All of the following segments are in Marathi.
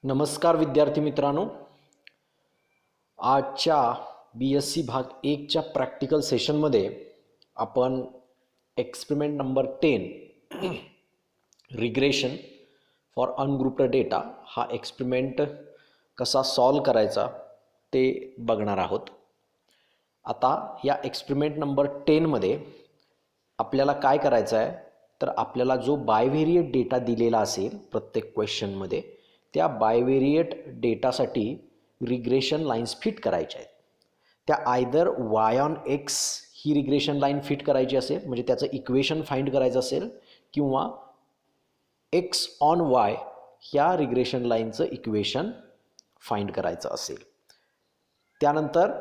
नमस्कार विद्यार्थी मित्रांनो, आजच्या BSc भाग 1च्या प्रॅक्टिकल सेशनमध्ये आपण experiment number 10 regression for ungrouped data हा एक्सपेरिमेंट कसा सॉल्व करायचा ते बघणार आहोत. आता या एक्सपेरिमेंट नंबर 10मध्ये आपल्याला काय करायचं आहे तर आपल्याला जो बायव्हेरिएट डेटा दिलेला असेल प्रत्येक क्वेश्चनमध्ये त्या बायव्हेरिएट डेटासाठी रिग्रेशन लाईन्स फिट करायच्या आहेत. त्या आयदर वाय ऑन एक्स ही रिग्रेशन लाईन फिट करायची असेल म्हणजे त्याचं इक्वेशन फाइंड करायचं असेल किंवा एक्स ऑन वाय ह्या रिग्रेशन लाईनचं इक्वेशन फाइंड करायचं असेल. त्यानंतर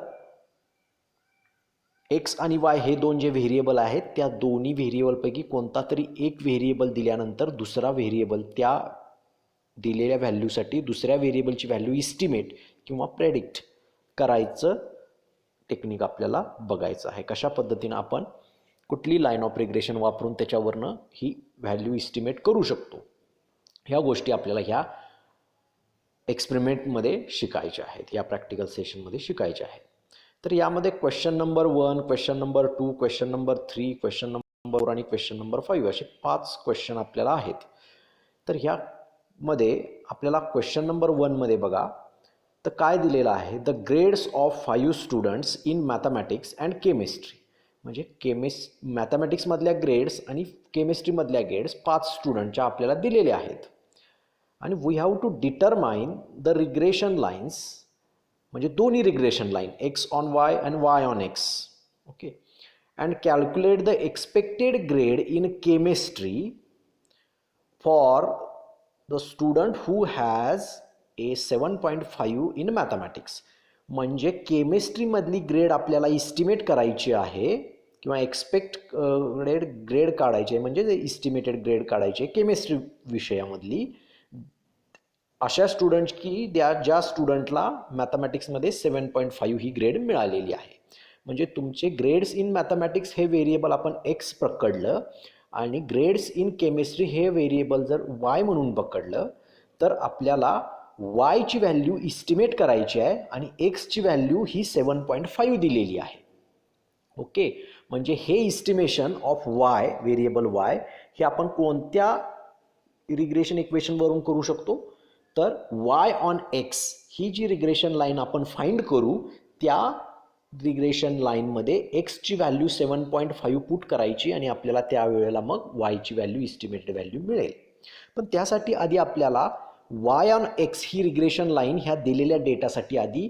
एक्स आणि वाय हे दोन जे व्हेरिएबल आहेत त्या दोन्ही व्हेरिएबलपैकी कोणता तरी एक व्हेरिएबल दिल्यानंतर दुसरा व्हेरिएबल त्या दिलेल्या व्हॅल्यूसाठी दुसऱ्या व्हेरिएबलची व्हॅल्यू इस्टिमेट किंवा प्रेडिक्ट करायचं टेक्निक आपल्याला बघायचं आहे. कशा पद्धतीनं आपण कुठली लाईन ऑफ रिग्रेशन वापरून त्याच्यावरनं ही व्हॅल्यू इस्टिमेट करू शकतो ह्या गोष्टी आपल्याला ह्या एक्सपेरिमेंटमध्ये शिकायच्या आहेत, या प्रॅक्टिकल सेशनमध्ये शिकायच्या आहेत. तर यामध्ये question number 1, question number 2, question number 3, question number 4 आणि क्वेश्चन नंबर 5 असे 5 क्वेश्चन आपल्याला आहेत. तर ह्यामध्ये आपल्याला क्वेश्चन नंबर 1 मध्ये बघा तर काय दिलेलं आहे, the grades of 5 students in mathematics and chemistry. म्हणजे मॅथमॅटिक्समधल्या ग्रेड्स आणि केमिस्ट्रीमधल्या ग्रेड्स 5 स्टुडंटच्या आपल्याला दिलेल्या आहेत. आणि we have to determine the regression lines म्हणजे दोन्ही regression line x on y and y on x. Okay. And calculate the expected grade in chemistry for the student who has a 7.5 in mathematics. म्हणजे केमिस्ट्रीमधली ग्रेड आपल्याला इस्टिमेट करायची आहे किंवा ग्रेड काढायची आहे म्हणजे इस्टिमेटेड ग्रेड काढायची आहे केमिस्ट्री विषयामधली अशा स्टुडंट्स की ज्या स्टुडंटला मॅथमॅटिक्समध्ये 7.5 ही ग्रेड मिळालेली आहे. म्हणजे तुमचे ग्रेड्स इन मॅथमॅटिक्स हे व्हेरिएबल आपण एक्स पकडलं आणि ग्रेड्स इन केमिस्ट्री हे व्हेरिएबल जर वाय म्हणून पकडलं तर आपल्याला वायची व्हॅल्यू इस्टिमेट करायची आहे आणि एक्सची व्हॅल्यू ही 7.5 दिलेली आहे. ओके. म्हणजे हे estimation of y variable y हे आपण कोणत्या रिग्रेशन इक्वेशनवरून करू शकतो तर वाय ऑन एक्स ही जी रिग्रेशन लाईन आपण फाइंड करू त्या रिग्रेशन लाईनमध्ये एक्सची व्हॅल्यू 7.5 पुट करायची आणि आपल्याला त्यावेळेला मग वायची व्हॅल्यू इस्टिमेटेड व्हॅल्यू मिळेल. पण त्यासाठी आधी आपल्याला वाय ऑन एक्स ही रिग्रेशन लाईन ह्या दिलेल्या डेटासाठी आधी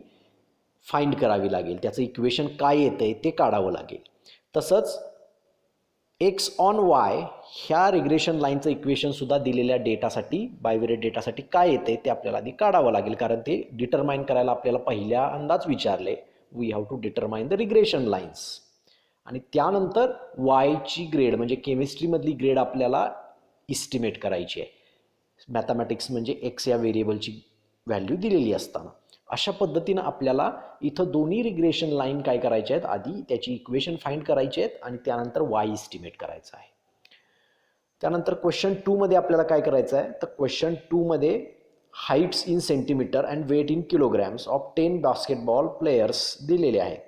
फाइंड करावी लागेल. त्याचं इक्वेशन काय येतं आहे ते काढावं लागेल. तसंच एक्स ऑन वाय ह्या रिग्रेशन लाईनचं इक्वेशनसुद्धा दिलेल्या डेटासाठी बायव्हेरिएट डेटासाठी काय येते ते आपल्याला आधी काढावं लागेल कारण ते डिटरमाइन करायला आपल्याला पहिल्यांदाच विचारले. We have to determine the regression lines. आणि त्यानंतर वायची ग्रेड म्हणजे केमिस्ट्रीमधली ग्रेड आपल्याला इस्टिमेट करायची आहे मॅथमॅटिक्स म्हणजे एक्स या व्हेरिएबलची व्हॅल्यू दिलेली असताना. अशा पद्धतीनं आपल्याला इथं दोन्ही रिग्रेशन लाईन काय करायच्या आहेत आधी त्याची इक्वेशन फाइंड करायची आहेत आणि त्यानंतर वाय इस्टिमेट करायचं आहे. त्यानंतर क्वेश्चन 2 मध्ये आपल्याला काय करायचं आहे तर क्वेश्चन 2 मध्ये heights in centimetre and weight in kilograms of 10 basketball players दिलेले आहेत.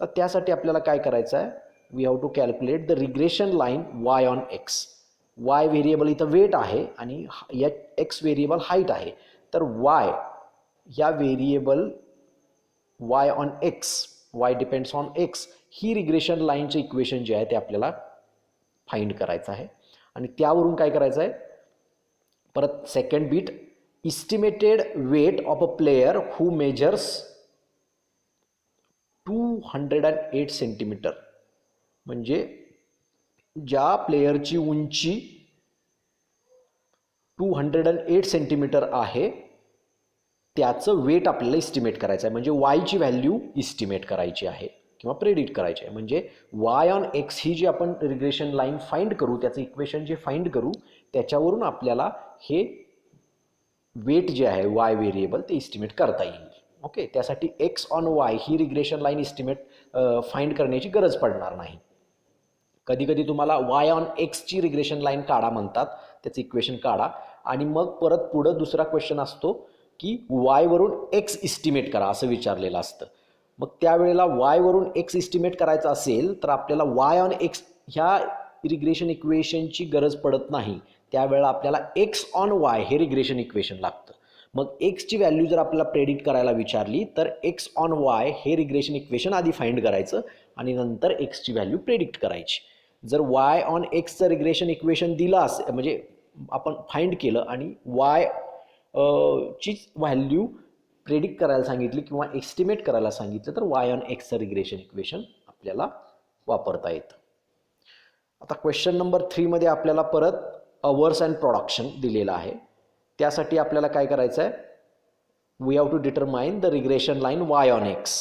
तर त्यासाठी आपल्याला काय करायचं आहे we have to calculate the regression line Y on x. Y variable इथं वेट आहे आणि एक्स व्हेरिएबल हाईट आहे. तर वाय या variable y on x y depends on x ही रिग्रेशन लाईनचं इक्वेशन जे आहे ते आपल्याला फाइंड करायचं आहे. आणि त्यावरून काय करायचं आहे परत second bit estimated weight of a player who measures 208 centimetre. म्हणजे ज्या प्लेयरची उंची 208 सेंटीमीटर आहे त्याचं वेट आपल्याला इस्टिमेट करायचं आहे म्हणजे वायची व्हॅल्यू इस्टिमेट करायची आहे किंवा प्रेडिक्ट करायची आहे. म्हणजे वाय ऑन एक्स ही जी आपण रिग्रेशन लाईन फाइंड करू त्याचं इक्वेशन जे फाइंड करू त्याच्यावरून आपल्याला हे वेट जे आहे वाय व्हेरिएबल ते इस्टिमेट करता येईल. ओके. त्यासाठी x on Y he regression line estimate find करण्याची गरज पडणार नाही. कधी कधी तुम्हाला वाय ऑन एक्सची रिग्रेशन लाईन काढा म्हणतात त्याचं इक्वेशन काढा आणि मग परत पुढं दुसरा क्वेश्चन असतो की y वरून x इस्टिमेट करा असं विचारलेलं असतं. मग त्यावेळेला y वरून x इस्टिमेट करायचा असेल तर आपल्याला y ऑन x ह्या रिग्रेशन इक्वेशनची गरज पडत नाही. त्यावेळेला आपल्याला x ऑन y हे रिग्रेशन इक्वेशन लागतं. मग x ची व्हॅल्यू जर आपल्याला प्रेडिक्ट करायला विचारली तर x ऑन y हे रिग्रेशन इक्वेशन आधी फाइंड करायचं आणि नंतर x ची व्हॅल्यू प्रेडिक्ट करायची. जर y ऑन x चं रिग्रेशन इक्वेशन दिलं असेल म्हणजे आपण फाइंड केलं आणि y ची व्हॅल्यू प्रेडिक्ट करायला सांगितली किंवा एस्टिमेट करायला सांगितलं तर y ऑन x चं रिग्रेशन इक्वेशन आपल्याला वापरता येतं. आता क्वेश्चन नंबर 3 मध्ये आपल्याला परत अवर्स अँड प्रोडक्शन दिलेलं आहे. त्यासाठी आपल्याला काय करायचं आहे, we have to determine the regression line y on x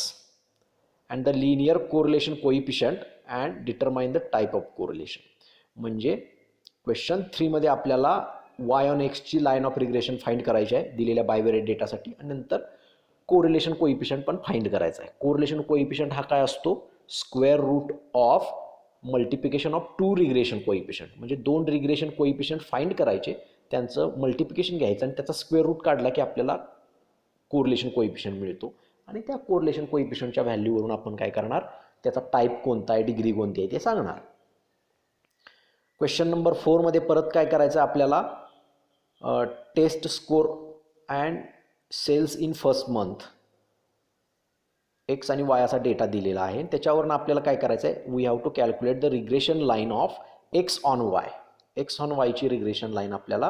and the linear correlation coefficient and determine the type of correlation. म्हणजे क्वेश्चन 3 मध्ये आपल्याला y ऑन x ची लाईन ऑफ रिग्रेशन फाइंड करायची आहे दिलेल्या बायवेरिएट डेटासाठी आणि नंतर कोरिलेशन कोइफिशियंट पण फाइंड करायचा आहे. कोरिलेशन कोइफिशियंट हा काय असतो, square root of multiplication of two regression coefficient. म्हणजे दोन रिग्रेशन कोइफिशियंट फाइंड करायचे, त्यांचं मल्टिप्लिकेशन घ्यायचं आणि त्याचा स्क्वेअर रूट काढला की आपल्याला कोरिलेशन कोइफिशियंट मिळतो आणि त्या कोरिलेशन कोइफिशियंटच्या व्हॅल्यूवरून आपण काय करणार, त्याचा टाईप कोणता आहे, डिग्री कोणती आहे ते सांगणार. क्वेश्चन नंबर 4 मध्ये परत काय करायचं आपल्याला, test score and sales in first month x आणि वाय असा डेटा दिलेला आहे. त्याच्यावरून आपल्याला काय करायचं आहे, we have to calculate the regression line of x on y. X on वायची रिग्रेशन लाईन आपल्याला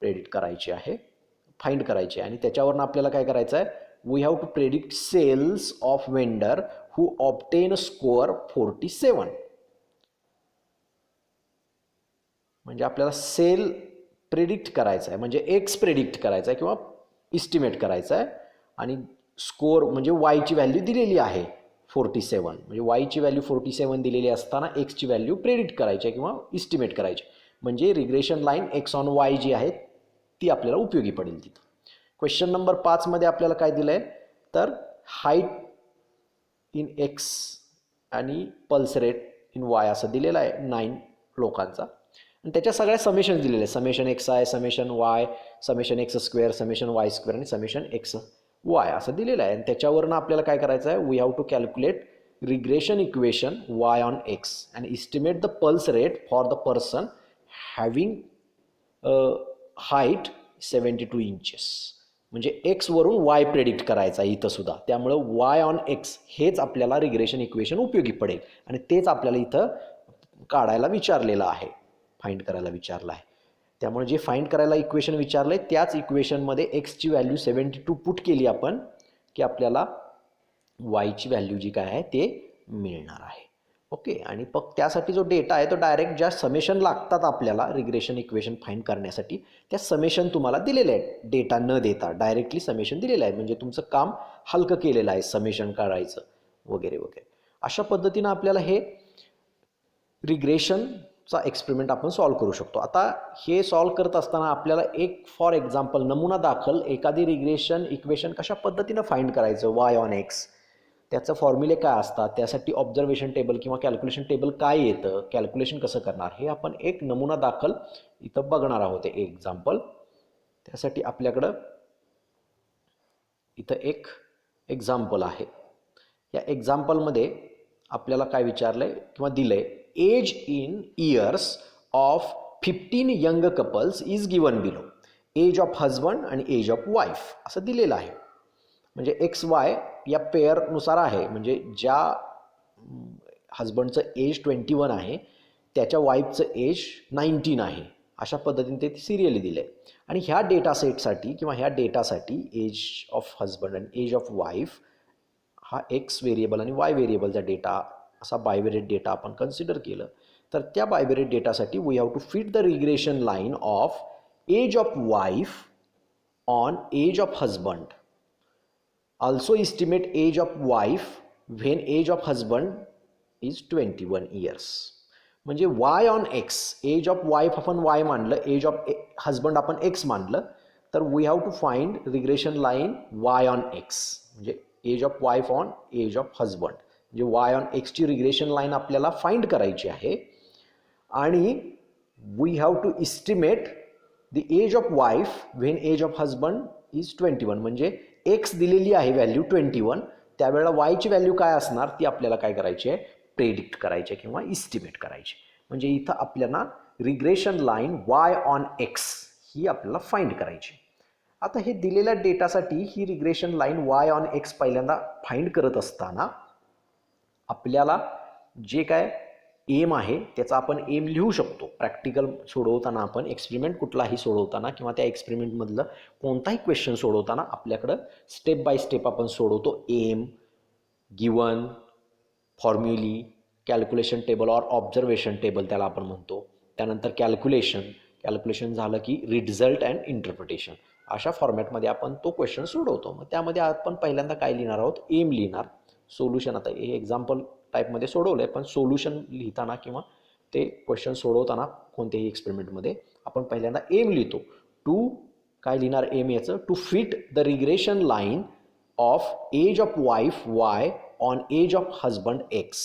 प्रेडिक्ट करायची आहे, फाइंड करायची आहे आणि त्याच्यावरून आपल्याला काय करायचं आहे, we have to predict sales of vendor who obtain score 47. म्हणजे आपल्याला सेल प्रेडिक्ट करायचा आहे, म्हणजे एक्स प्रेडिक्ट करायचा आहे किंवा इस्टिमेट करायचा आहे आणि स्कोअर म्हणजे वायची व्हॅल्यू दिलेली आहे 47. म्हणजे वायची व्हॅल्यू 47 दिलेली असताना एक्सची व्हॅल्यू प्रेडिक्ट करायची आहे किंवा इस्टिमेट करायची. म्हणजे regression line x on y जी आहे ती आपल्याला उपयोगी पडेल तिथं. क्वेश्चन नंबर 5 मध्ये आपल्याला काय दिलं आहे, तर हाईट इन एक्स आणि पल्स रेट इन वाय असं दिलेलं आहे 9 लोकांचा आणि त्याच्या सगळ्या समेशन दिलेले आहे. Summation x i, summation y, summation x square, summation y square आणि समेशन एक्स वाय असं दिलेलं आहे. आणि त्याच्यावरून आपल्याला काय करायचं आहे, we have to calculate regression equation y on x and estimate the pulse rate for the person having height 72 inches. म्हणजे एक्स वरून वाय प्रेडिक्ट करायचा इथं सुद्धा. त्यामुळं वाय ऑन एक्स हेच आपल्याला रिग्रेशन इक्वेशन उपयोगी पडेल आणि तेच आपल्याला इथं काढायला विचारलेलं आहे, फाइंड करायला विचारलं आहे. त्यामुळे जे फाइंड करायला इक्वेशन विचारलं आहे त्याच इक्वेशनमध्ये एक्सची व्हॅल्यू 72 पुट केली आपण की आपल्याला वायची व्हॅल्यू जी काय आहे ते मिळणार आहे. ओके. आणि त्यासाठी जो डेटा आहे तो डायरेक्ट ज्या समेशन लागतात आपल्याला रिग्रेशन इक्वेशन फाइंड करण्यासाठी त्या समेशन तुम्हाला दिलेले आहेत, डेटा न देता डायरेक्टली समेशन दिलेलं आहे. म्हणजे तुमचं काम हलकं केलेलं आहे समेशन काढायचं वगैरे वगैरे. अशा पद्धतीनं आपल्याला हे रिग्रेशनचा एक्सपेरिमेंट आपण सॉल्व करू शकतो. आता हे सॉल्व करत असताना आपल्याला एक फॉर एक्झाम्पल नमुना दाखल एखादी रिग्रेशन इक्वेशन कशा पद्धतीनं फाइंड करायचं वाय ऑन एक्स, त्याचं फॉर्म्युले काय असतात, त्यासाठी ऑब्झर्वेशन टेबल किंवा कॅल्क्युलेशन टेबल काय येतं, कॅल्क्युलेशन कसं करणार, हे आपण एक नमुना दाखल इथं बघणार आहोत. एक एक्झाम्पल. त्यासाठी आपल्याकडं इथं एक एक्झाम्पल आहे. या एक्झाम्पलमध्ये आपल्याला काय विचारलंय किंवा दिलंय, age in years of 15 young couples is given below. Age of husband आणि एज ऑफ वाईफ असं दिलेलं आहे. म्हणजे एक्स वाय या पेअरनुसार आहे. म्हणजे ज्या हजबंडचं एज 21 आहे त्याच्या वाईफचं एज 19 आहे. अशा पद्धतीने ते सिरियली दिले. आणि ह्या डेटा सेटसाठी किंवा ह्या डेटासाठी एज ऑफ हजबंड आणि एज ऑफ वाईफ हा एक्स व्हेरिएबल आणि वाय व्हेरिएबलचा डेटा असा बायवेरिएट डेटा आपण कन्सिडर केलं तर त्या बायवेरिएट डेटासाठी we have to fit the regression line of age of wife on age of husband. Also estimate age of wife when age of husband is 21 years. म्हणजे y on x, age of wife आपण y मानलं, एज ऑफ हजबंड आपण x मानलं, तर we have to find regression line y on x. म्हणजे age of wife on age of husband, म्हणजे y on x ची रिग्रेशन लाईन आपल्याला फाइंड करायची आहे. आणि we have to estimate the age of wife when age of husband is 21 म्हणजे एक्स दिलेली आहे व्हॅल्यू 21, त्यावेळेला वायची व्हॅल्यू काय असणार ती आपल्याला काय करायची आहे, प्रेडिक्ट करायची आहे किंवा इस्टिमेट करायची. म्हणजे इथं आपल्याला regression line Y on x ही आपल्याला फाइंड करायची. आता हे दिलेल्या डेटासाठी ही regression line Y on x पहिल्यांदा फाइंड करत असताना आपल्याला जे काय एम आहे त्याचा आपण एम लिहू शकतो. प्रॅक्टिकल सोडवताना आपण एक्सपेरिमेंट कुठलाही सोडवताना किंवा त्या एक्सपेरिमेंटमधलं कोणताही क्वेश्चन सोडवताना आपल्याकडं स्टेप बाय स्टेप आपण सोडवतो. Aim, given, formulae, calculation table or observation table त्याला आपण म्हणतो. त्यानंतर कॅल्क्युलेशन झालं की रिझल्ट अँड इंटरप्रिटेशन, अशा फॉर्मॅटमध्ये आपण तो क्वेश्चन सोडवतो. मग त्यामध्ये आपण पहिल्यांदा काय लिहिणार आहोत, एम लिहिणार. सोल्युशन आता हे एक्झाम्पल टाईपमध्ये सोडवलं आहे, पण सोल्युशन लिहिताना किंवा ते क्वेश्चन सोडवताना कोणत्याही एक्सपेरिमेंटमध्ये आपण पहिल्यांदा एम लिहितो. टू काय लिहिणार एम याचं, to fit the regression line of age of wife y on age of husband x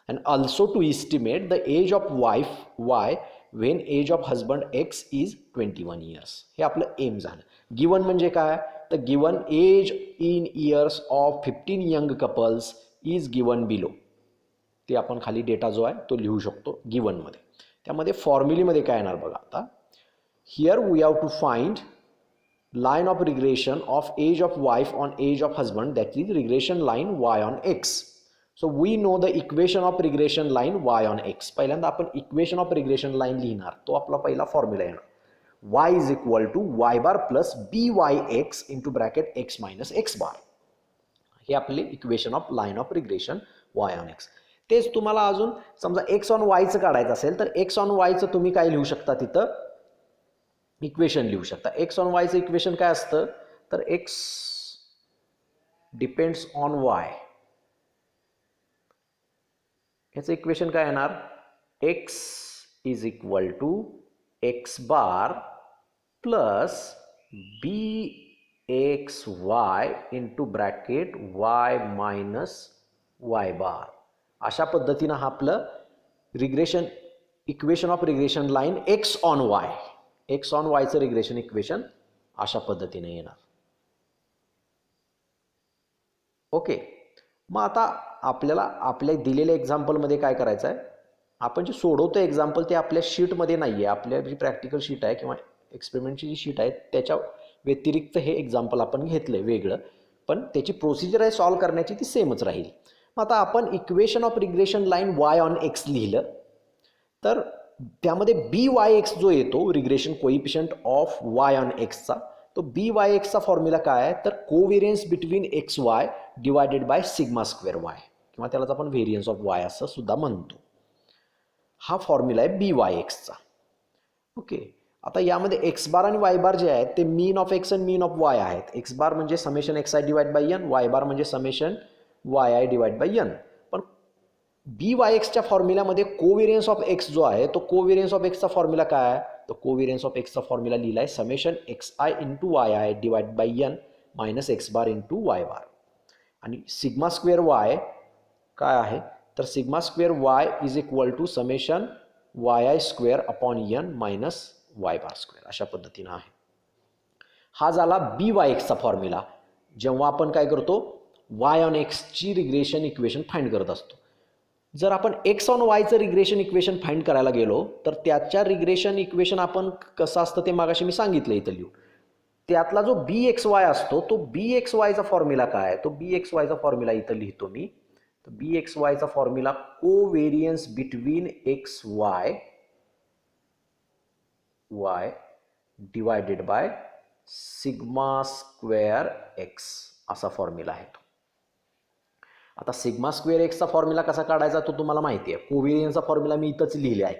and also to estimate the age of wife y when age of husband x is 21 years. हे आपलं एम झालं. गिवन म्हणजे काय, तर given age in years of 15 young couples is given below. ते आपण खाली डेटा जो आहे तो लिहू शकतो गिवनमध्ये. त्यामध्ये फॉर्म्युलीमध्ये काय येणार बघा आता, here we have to find line of regression of age of wife on age of husband, that is regression line y on x. So we know the equation of regression line y on x. पहिल्यांदा आपण equation of regression line लिहिणार. तो आपला पहिला फॉर्म्युला येणार, y is equal to y bar plus byx into bracket x minus x bar. हे आपले equation of line of regression y on x. तेच तुम्हाला अजून समजा x on y चं काढायचं असेल तर x on y चं तुम्ही काय लिहू शकता, तिथं इक्वेशन लिहू शकता. एक्स ऑन वायचं इक्वेशन काय असतं, तर एक्स डिपेंड्स ऑन वाय, याचं इक्वेशन काय येणार, x is equal to x bar plus b x y into bracket y minus y bar. अशा पद्धतीनं हा आपलं regression equation of regression line x on y, x on वायचं रिग्रेशन इक्वेशन अशा पद्धतीने येणार. ओके, मग आता आपल्याला आपल्या दिलेल्या एक्झाम्पलमध्ये काय करायचं आहे, आपण जे सोडवतो एक्झाम्पल ते आपल्या शीटमध्ये नाही आहे. आपल्या जी प्रॅक्टिकल शीट आहे किंवा एक्सपेरिमेंटची जी शीट आहे त्याच्या व्यतिरिक्त हे एक्झाम्पल आपण घेतलं आहे वेगळं, पण त्याची प्रोसिजर आहे सॉल्व करण्याची ती सेमच राहील. मग आता आपण equation of regression line Y on x लिहिलं तर त्यामध्ये बी वाय एक्स जो येतो regression coefficient of y on एक्सचा, तो बी वाय एक्सचा फॉर्म्युला काय आहे, तर covariance between x y divided by sigma square y किंवा त्यालाच आपण व्हेरियन्स ऑफ वाय असं सुद्धा म्हणतो. हा फॉर्म्युला आहे बी वाय एक्सचा. ओके, आता यामध्ये एक्स बार आणि वाय बार जे आहेत ते मीन ऑफ एक्स आणि मीन ऑफ वाय आहेत. एक्स बार म्हणजे summation x i divide by n, y bar म्हणजे summation y i divide by n. पण बी वाय एक्सच्या फॉर्म्युल्यामध्ये कोव्हेरियन्स ऑफ एक्स जो आहे तो कोव्हेरियन्स ऑफ एक्सचा फॉर्म्युला काय आहे, तो कोव्हेरियन्स ऑफ एक्सचा फॉर्म्युला लिहिला आहे summation x i into y i divide by n minus x bar into y bar. आणि सिग्मा स्क्वेअर वाय काय आहे, तर sigma square y is equal to summation y i square upon n minus y bar square. अशा पद्धतीनं आहे. हा झाला बी वाय एक्सचा फॉर्म्युला जेव्हा आपण काय करतो वाय ऑन एक्सची रिग्रेशन इक्वेशन फाइंड करत असतो. जर आपण एक्स ऑन वायचं रिग्रेशन इक्वेशन फाइंड करायला गेलो तर त्याच्या रिग्रेशन इक्वेशन आपण कसं असतं ते मागाशी मी सांगितलं इथं लिहू. त्यातला जो बी एक्स वाय असतो तो बी एक्स वायचा फॉर्म्युला काय आहे, तो बी एक्स वायचा फॉर्म्युला इथं लिहितो मी. तर बी एक्स वायचा formula covariance between x y y divided by sigma square x असा फॉर्म्युला आहे तो. आता सिग्मा स्क्वेअर एक्सचा फॉर्म्युला कसा काढायचा तो तुम्हाला माहिती आहे. कोव्हेरियन्सचा फॉर्म्युला मी इथंच लिहिले आहे.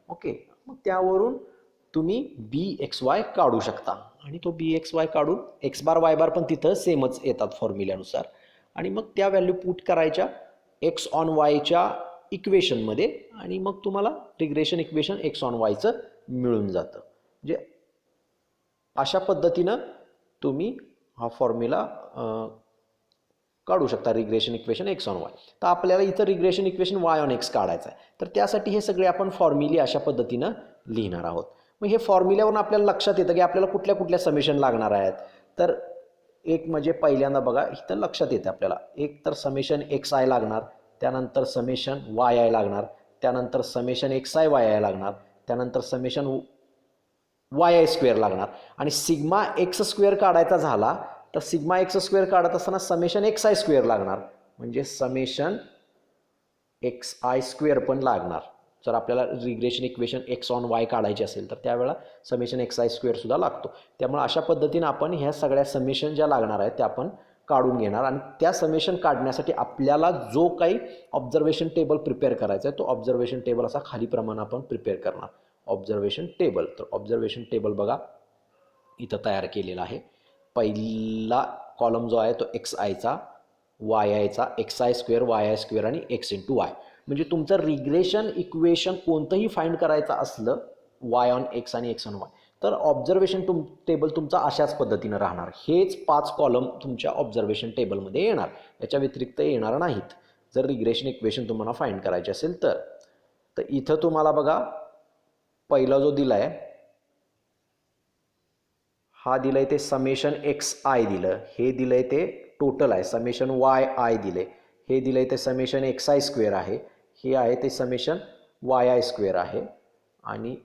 ओके, मग त्यावरून तुम्ही बी एक्स वाय काढू शकता आणि तो बी एक्स वाय काढून एक्स बार वाय बार पण तिथं सेमच येतात फॉर्म्युल्यानुसार आणि मग त्या व्हॅल्यू पुट करायच्या एक्स ऑन वायच्या इक्वेशनमध्ये आणि मग तुम्हाला रिग्रेशन इक्वेशन एक्स ऑन वायचं मिळून जातं. म्हणजे अशा पद्धतीनं तुम्ही हा फॉर्म्युला काढू शकता regression equation x on Y. तर आपल्याला इथं regression equation y on x काढायचं आहे. तर त्यासाठी हे सगळे आपण फॉर्म्युले अशा पद्धतीनं लिहिणार आहोत. मग हे फॉर्म्युल्यावरून आपल्याला लक्षात येतं की आपल्याला कुठल्या कुठल्या समेशन लागणार आहेत. तर एक म्हणजे पहिल्यांदा बघा इथं लक्षात येते आपल्याला, एक तर समेशन एक्स आय लागणार, त्यानंतर समेशन वाय आय लागणार, त्यानंतर summation x i y I लागणार, त्यानंतर समेशन वाय आय स्क्वेअर लागणार. आणि सिग्मा एक्स स्क्वेअर काढायचा झाला तर सिग्मा एक्स स्क्वेअर काढत असताना समेशन एक्स आय स्क्वेअर लागणार, म्हणजे समेशन एक्स आय स्क्वेअर पण लागणार. जर आपल्याला regression equation x on Y काढायची असेल तर त्यावेळेला समेशन एक्स आय स्क्वेअर सुद्धा लागतो. त्यामुळे अशा पद्धतीने आपण ह्या सगळ्या समेशन ज्या लागणार आहेत त्या आपण काढून घेणार. आणि त्या समेशन काढण्यासाठी आपल्याला जो काही ऑब्झर्वेशन टेबल प्रिपेअर करायचा आहे तो ऑब्झर्वेशन टेबल असा खालीप्रमाणे आपण प्रिपेअर करणार. ऑब्झर्वेशन टेबल, तर ऑब्झर्वेशन टेबल बघा इथं तयार केलेला आहे. पहिला कॉलम जो आहे तो एक्स आयचा, वाय आयचा, x i square, Y i square आणि एक्स इंटू वाय. म्हणजे तुमचं रिग्रेशन इक्वेशन कोणतंही फाइंड करायचं असलं वाय ऑन एक्स आणि एक्स ऑन वाय तर ऑब्झर्वेशन टेबल तुमचा अशाच पद्धतीनं राहणार. हेच 5 कॉलम तुमच्या ऑब्झर्वेशन टेबलमध्ये येणार, याच्या व्यतिरिक्त येणार नाहीत जर रिग्रेशन इक्वेशन तुम्हाला फाइंड करायचे असेल तर. तर इथं तुम्हाला बघा पहिला जो दिला आहे हा दिलंय ते समेशन एक्स आय दिलं, हे दिलंय ते टोटल आहे, समेशन वाय आय दिले, हे दिलंय ते समेशन एक्स आय स्क्वेअर आहे, हे आहे ते समेशन वाय आय स्क्वेअर आहे, आणि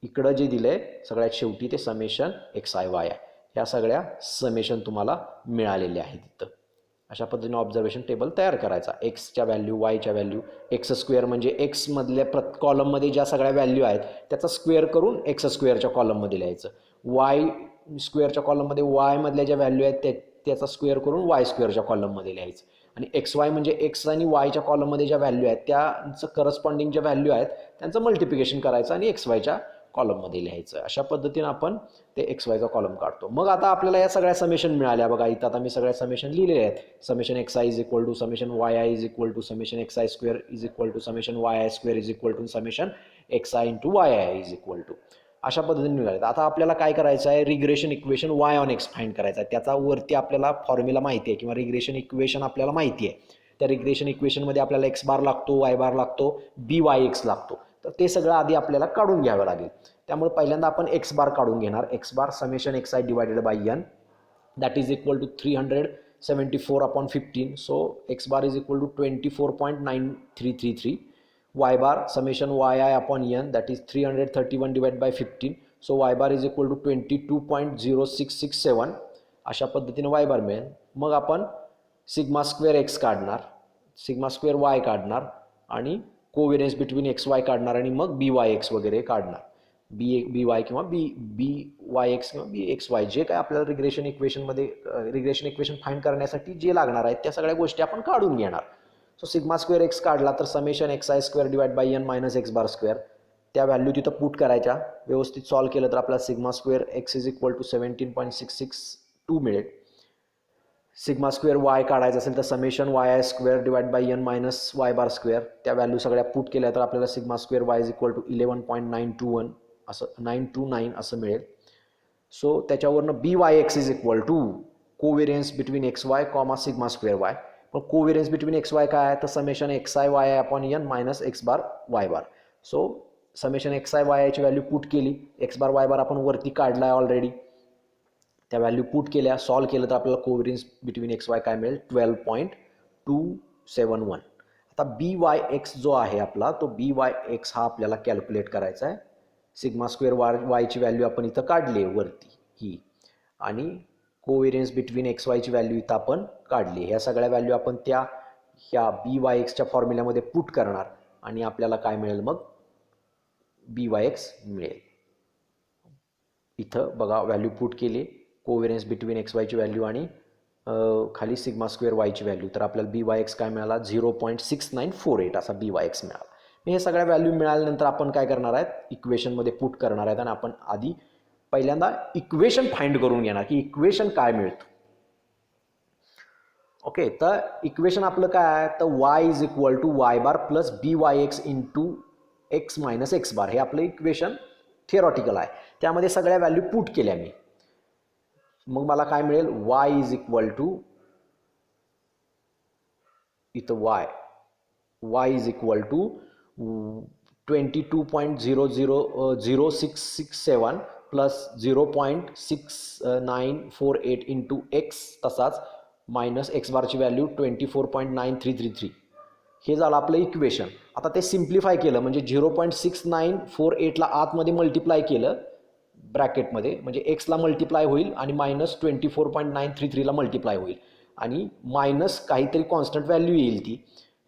इकडं जे दिलंय सगळ्यात शेवटी ते summation x i y I. ह्या सगळ्या समेशन तुम्हाला मिळालेले आहेत तिथं. अशा पद्धतीने ऑब्झर्वेशन टेबल तयार करायचा. एक्सच्या व्हॅल्यू, वायच्या व्हॅल्यू, एक्स स्क्वेअर म्हणजे एक्समधल्या कॉलममध्ये ज्या सगळ्या व्हॅल्यू आहेत त्याचा स्क्वेअर करून एक्स स्क्वेअरच्या कॉलममध्ये लिहायचं. वाय स्क्वेअरच्या कॉलममध्ये वायमधल्या ज्या व्हॅल्यू आहेत त्याचा स्क्वेअर करून वाय स्क्वेअरच्या कॉलममध्ये लिहायचं. आणि एक्स वाय म्हणजे एक्स आणि वायच्या कॉलममध्ये ज्या व्हॅल्यू आहेत त्यांचं करस्पॉन्डिंग ज्या व्हॅल्यू आहेत त्यांचं मल्टिप्लिकेशन करायचं आणि एक्स वायच्या कॉलममध्ये लिहायचं. अशा पद्धतीने आपण ते एक्स वायचा कॉलम काढतो. मग आता आपल्याला या सगळ्या समेशन मिळाल्या बघा. इथं आता मी सगळ्या समेशन लिहिलेले आहेत. Summation x i is equal to summation y i is equal to summation x i square is equal to summation y i square is equal to summation x i into y i is equal to. अशा पद्धतीने मिळाले. आता आपल्याला काय करायचं आहे, regression equation y on x find करायचं आहे. त्याचा वरती आपल्याला फॉर्म्युला माहिती आहे किंवा रिग्रेशन इक्वेशन आपल्याला माहिती आहे. त्या रिग्रेशन इक्वेशनमध्ये आपल्याला एक्स बार लागतो, वाय बार लागतो, बी वाय एक्स लागतो. तर ते सगळं आधी आपल्याला काढून घ्यावं लागेल. त्यामुळे पहिल्यांदा आपण एक्स बार काढून घेणार. X bar summation x i divided by n that is equal to 374/15. So x bar is equal to 24.9333. y bar summation yi upon n that is 331 divided by 15. So y bar is equal to 22.0667. अशा पद्धतीने y bar मिळेल. मग आपण सिग्मा स्क्वेअर एक्स काढणार, सिग्मा स्क्वेअर वाय काढणार आणि कोव्हेरियन्स बिटवीन एक्स वाय काढणार आणि मग बी वाय एक्स वगैरे काढणार. बी वाय किंवा बी वाय एक्स किंवा बी एक्स वाय जे काय आपल्याला रिग्रेशन इक्वेशन फाइंड करण्यासाठी जे लागणार आहेत त्या सगळ्या गोष्टी आपण काढून घेणार. सो सिग्मा स्क्वेअर एक्स काढला तर summation x i square divide by n minus x bar square त्या व्हॅल्यू तिथं पुट करायच्या. व्यवस्थित सॉल्व्ह केलं तर आपल्याला sigma square x is equal to 17.662 मिळेल. सिग्मा स्क्वेअर वाय काढायचं असेल तर summation y i square divide by n minus y bar square त्या व्हॅल्यू सगळ्या पुट केल्या तर आपल्याला sigma square y is equal to 11.921 असं 929 असं मिळेल. सो त्याच्यावरनं बी y x is equal to covariance between x y comma sigma square y. पण कोव्हेरियन्स बिटवीन एक्स वाय काय आहे तर summation x i y i upon n minus x bar y bar. So summation x i y आयची व्हॅल्यू पुट केली, एक्स बार वाय बार आपण वरती काढला आहे ऑलरेडी, त्या व्हॅल्यू पुट केल्या, सॉल्व्ह केलं तर आपल्याला कोव्हेरियन्स बिटवीन एक्स वाय काय मिळेल 12.271. आता बी वाय एक्स जो आहे आपला तो बी वाय एक्स हा आपल्याला कॅल्क्युलेट करायचा आहे. सिग्मा स्क्वेअर वायची व्हॅल्यू आपण इथं काढली आहे वरती ही, आणि कोव्हेरियन्स बिटवीन एक्स वायची व्हॅल्यू इथं आपण काढली. ह्या सगळ्या व्हॅल्यू आपण ह्या बी वाय एक्सच्या फॉर्म्युल्यामध्ये पुट करणार आणि आपल्याला काय मिळेल मग बी वाय एक्स मिळेल. इथं बघा व्हॅल्यू पुट केली, कोव्हेरियन्स बिटवीन एक्स वायची व्हॅल्यू आणि खाली सिग्मा स्क्वेअर वायची व्हॅल्यू, तर आपल्याला बी वाय एक्स काय मिळाला 0.6948 असा बी वाय एक्स मिळाला. हे सगळ्या व्हॅल्यू मिळाल्यानंतर आपण काय करणार आहेत इक्वेशनमध्ये पुट करणार आहेत आणि आपण आधी पहिल्यांदा इक्वेशन फाइंड करून घेणार की इक्वेशन काय मिळतं. ओके, तर इक्वेशन आपलं काय आहे तर y is equal to y bar plus b y x into x minus x bar हे आपलं इक्वेशन थिअरॉटिकल आहे. त्यामध्ये सगळ्या व्हॅल्यू पुट केल्या मी. मग मला काय मिळेल वाय इज इक्वल टू इथं y is equal to 22.00667 plus 0.6948 into x, तसाच मायनस एक्स बारची व्हॅल्यू 24.9333. हे झालं आपलं इक्वेशन. आता ते सिम्प्लिफाय केलं म्हणजे 0.6948ला आतमध्ये मल्टिप्लाय केलं ब्रॅकेटमध्ये, म्हणजे एक्सला मल्टिप्लाय होईल आणि मायनस 24.933ला मल्टिप्लाय होईल आणि मायनस काहीतरी कॉन्स्टंट व्हॅल्यू येईल ती,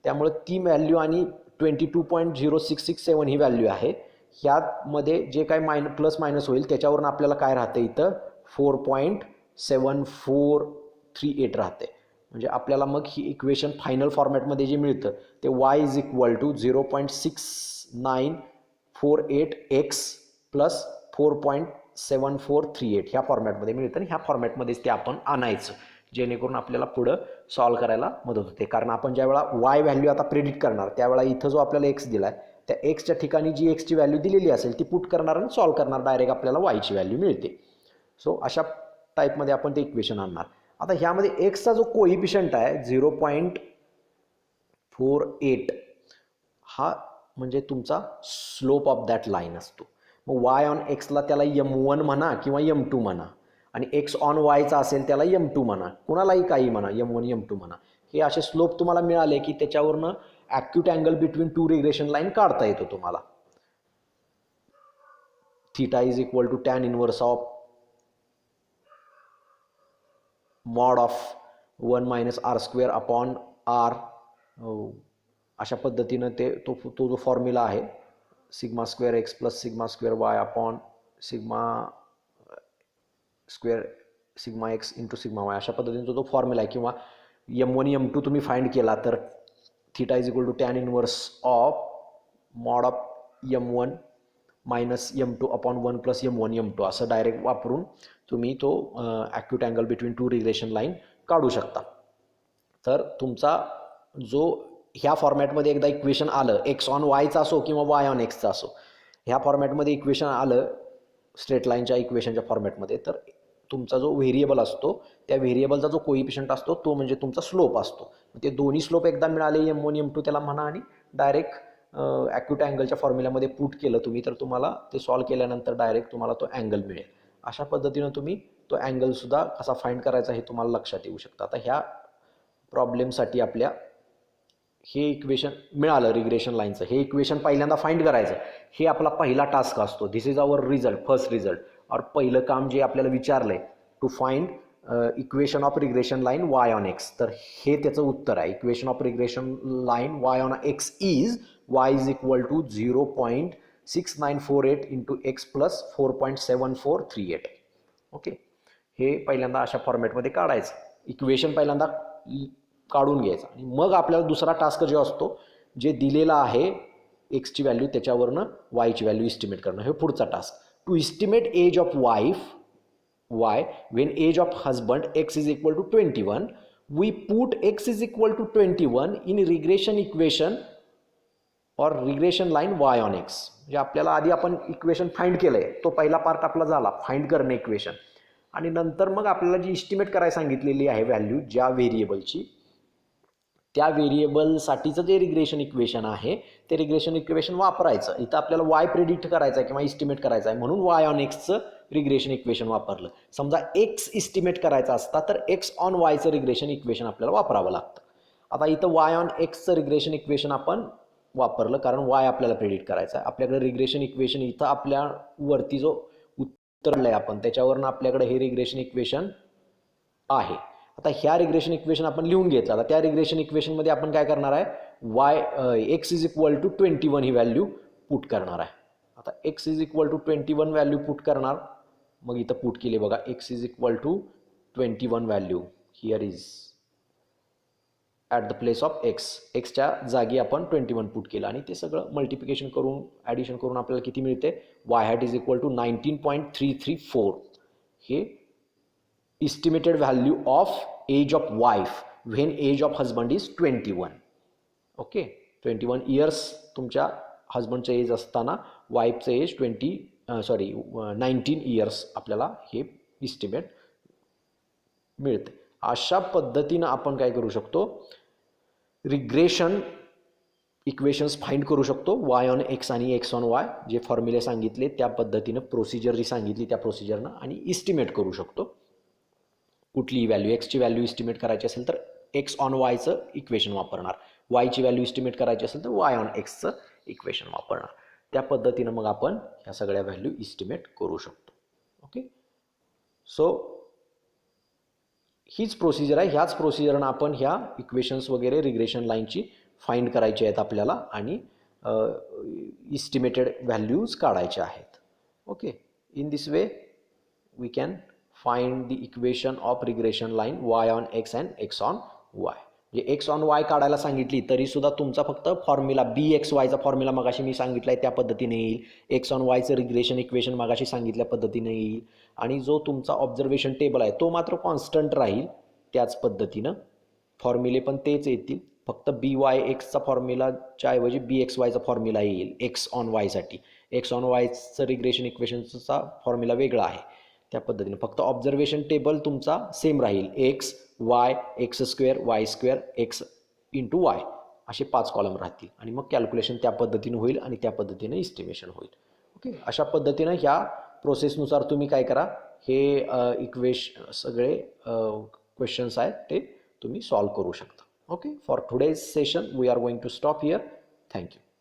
त्यामुळे ती व्हॅल्यू आणि 22.0667 ही व्हॅल्यू आहे. ह्यामध्ये जे काय प्लस मायनस होईल त्याच्यावरून आपल्याला काय राहतं इथं 4.7438 राहते. म्हणजे आपल्याला मग ही इक्वेशन फायनल फॉर्मॅटमध्ये जे मिळतं ते y is equal to 0.6948x plus 4.7438 ह्या फॉर्मॅटमध्ये मिळतं आणि ह्या फॉर्मॅटमध्येच ते आपण आणायचं, जेणेकरून आपल्याला पुढं सॉल्व करायला मदत होते. कारण आपण ज्यावेळा वाय व्हॅल्यू आता प्रेडिक्ट करणार त्यावेळा इथं जो आपल्याला एक्स दिला आहे त्या एक्सच्या ठिकाणी जी एक्सची व्हॅल्यू दिलेली असेल ती पुट करणार आणि सॉल्व करणार, डायरेक्ट आपल्याला वायची व्हॅल्यू मिळते. सो अशा टाईपमध्ये आपण ते इक्वेशन आणणार. आता ह्यामध्ये एक्सचा जो कोइफिशियंट आहे 0.48 हा म्हणजे तुमचा स्लोप ऑफ दॅट लाईन असतो. मग वाय ऑन एक्सला त्याला M1 म्हणा किंवा M2 म्हणा, आणि एक्स ऑन वायचा असेल त्याला M2 म्हणा, कुणालाही काही म्हणा, M1 M2 म्हणा. हे असे स्लोप तुम्हाला मिळाले की त्याच्यावरनं acute angle between two regression line काढता येतो तुम्हाला. Theta is equal to tan inverse of mod of 1 minus r square upon r. अशा पद्धतीनं तो जो फॉर्म्युला आहे sigma square x plus sigma square y upon sigma square sigma x into sigma y, अशा पद्धतीने जो फॉर्म्युला आहे. किंवा M1 M2 तुम्ही फाइंड केला तर theta is equal to tan inverse of mod of M1 minus M2 upon 1 plus M1 M2 असं डायरेक्ट वापरून तुम्ही तो acute angle between two regression line काढू शकता. तर तुमचा जो ह्या फॉर्मॅटमध्ये एकदा इक्वेशन आलं, एक्स ऑन वायचा असो किंवा वाय ऑन एक्सचा असो, ह्या फॉर्मॅटमध्ये इक्वेशन आलं स्ट्रेट लाईनच्या इक्वेशनच्या फॉर्मॅटमध्ये, तर तुमचा जो व्हेरिएबल असतो त्या व्हेरिएबलचा जो कोइफिशियंट असतो तो म्हणजे तुमचा स्लोप असतो. ते दोन्ही स्लोप एकदा मिळाले M1 M2 त्याला म्हणा आणि डायरेक्ट ॲक्यूट अँगलच्या फॉर्म्युल्यामध्ये पुट केलं तुम्ही तर तुम्हाला ते सॉल्व केल्यानंतर डायरेक्ट तुम्हाला तो अँगल मिळेल. अशा पद्धतीनं तुम्ही तो अँगलसुद्धा कसा फाइंड करायचा हे तुम्हाला लक्षात येऊ शकतं. आता ह्या प्रॉब्लेमसाठी आपल्या हे इक्वेशन मिळालं रिग्रेशन लाईनचं, हे इक्वेशन पहिल्यांदा फाइंड करायचं, हे आपला पहिला टास्क असतो. This is our result, first result और पहिलं काम जे आपल्याला विचारलंय to find equation of regression line Y on x, तर हे त्याचं उत्तर आहे. Equation of regression line Y on x is y is equal to 0.6948 into x plus 4.7438. Okay, हे पहिल्यांदा अशा फॉर्मॅटमध्ये काढायचं, इक्वेशन पहिल्यांदा काढून घ्यायचा आणि मग आपल्याला दुसरा टास्क जो असतो जे दिलेला आहे एक्सची व्हॅल्यू त्याच्यावरनं वायची व्हॅल्यू इस्टिमेट करणं, हे पुढचा task. To estimate age of wife y when age of husband x is equal to 21, we put x is equal to 21 in regression equation or regression line y on x. म्हणजे आपल्याला आधी आपण इक्वेशन फाइंड केलंय, तो पहिला पार्ट आपला झाला फाइंड करणे इक्वेशन, आणि नंतर मग आपल्याला जी इस्टिमेट करायला सांगितलेली आहे व्हॅल्यू ज्या व्हेरिएबलची, त्या व्हेरिएबलसाठीचं जे रिग्रेशन इक्वेशन आहे ते रिग्रेशन इक्वेशन वापरायचं. इथं आपल्याला वाय प्रेडिक्ट करायचा आहे किंवा इस्टिमेट करायचा आहे म्हणून वाय ऑन एक्सचं रिग्रेशन इक्वेशन वापरलं. समजा एक्स इस्टिमेट करायचा असता तर एक्स ऑन वायचं रिग्रेशन इक्वेशन आपल्याला वापरावं लागतं. आता इथं वाय ऑन एक्सचं रिग्रेशन इक्वेशन आपण वापरलं कारण वाय आपल्याला प्रेडिक्ट करायचं आहे. आपल्याकडे रिग्रेशन इक्वेशन इथं आपल्या वरती जो उत्तर आहे आपण त्याच्यावरनं आपल्याकडे हे रिग्रेशन इक्वेशन आहे. आता ह्या रिग्रेशन इक्वेशन आपण लिहून घेतलं. आता त्या रिग्रेशन इक्वेशनमध्ये आपण काय करणार आहे, एक्स इज इक्वल टू 21 ही व्हॅल्यू पुट करणार आहे. आता x is equal to 21 value put करणार, मग इथं पुट केली बघा, x is equal to 21 value here is at the place of x, एक्सच्या जागी आपण 21 पुट केलं आणि ते सगळं मल्टिप्लिकेशन करून ॲडिशन करून आपल्याला किती मिळते, y hat is equal to 19.334. हे estimated value of age of wife when age of husband is 21. Okay, 21 years तुमच्या हजबंडचं एज असताना वाईफचं एज 19 इयर्स आपल्याला हे इस्टिमेट मिळते. अशा पद्धतीनं आपण काय करू शकतो, रिग्रेशन इक्वेशन्स फाइंड करू शकतो वाय ऑन एक्स आणि एक्स ऑन वाय, जे फॉर्म्युले सांगितले त्या पद्धतीनं प्रोसिजर जी सांगितली त्या प्रोसिजरनं, आणि इस्टिमेट करू शकतो कुठलीही व्हॅल्यू. एक्सची व्हॅल्यू इस्टिमेट करायची असेल तर एक्स ऑन वायचं इक्वेशन वापरणार, वायची व्हॅल्यू इस्टिमेट करायची असेल तर वाय ऑन एक्सचं इक्वेशन वापरणार. त्या पद्धतीनं मग आपण ह्या सगळ्या व्हॅल्यू इस्टिमेट करू शकतो. ओके, सो हीच प्रोसिजर आहे. ह्याच प्रोसिजरनं आपण ह्या इक्वेशन्स वगैरे रिग्रेशन लाईनची फाइंड करायची आहेत आपल्याला आणि इस्टिमेटेड व्हॅल्यूज काढायच्या आहेत. Okay, in this way we can find the equation of regression line Y on x and X on Y. म्हणजे एक्स ऑन वाय काढायला सांगितली तरीसुद्धा तुमचा फक्त फॉर्म्युला बी एक्स वायचा फॉर्म्युला मगाशी मी सांगितला आहे त्या पद्धतीने येईल. एक्स ऑन वायचं रिग्रेशन इक्वेशन मगाशी सांगितल्या पद्धतीने येईल. आणि जो तुमचा ऑब्झर्वेशन टेबल आहे तो मात्र कॉन्स्टंट राहील त्याच पद्धतीनं. फॉर्म्युले पण तेच येतील, फक्त बी वाय एक्सचा फॉर्म्युलाच्या ऐवजी बी एक्स वायचा फॉर्म्युला येईल एक्स ऑन वायसाठी. एक्स ऑन वायचं रिग्रेशन इक्वेशनचा फॉर्म्युला वेगळा आहे. त्या पद्धतीने फक्त ऑब्झर्वेशन टेबल तुमचा सेम राहील, x Y x square Y square x into Y असे 5 कॉलम राहतील आणि मग कॅल्क्युलेशन त्या पद्धतीनं होईल आणि त्या पद्धतीने इस्टिमेशन होईल. ओके, अशा पद्धतीनं ह्या प्रोसेसनुसार तुम्ही काय करा, हे सगळे क्वेश्चन्स आहेत ते तुम्ही सॉल्व करू शकता. Okay, for today's session we are going to stop here. Thank you.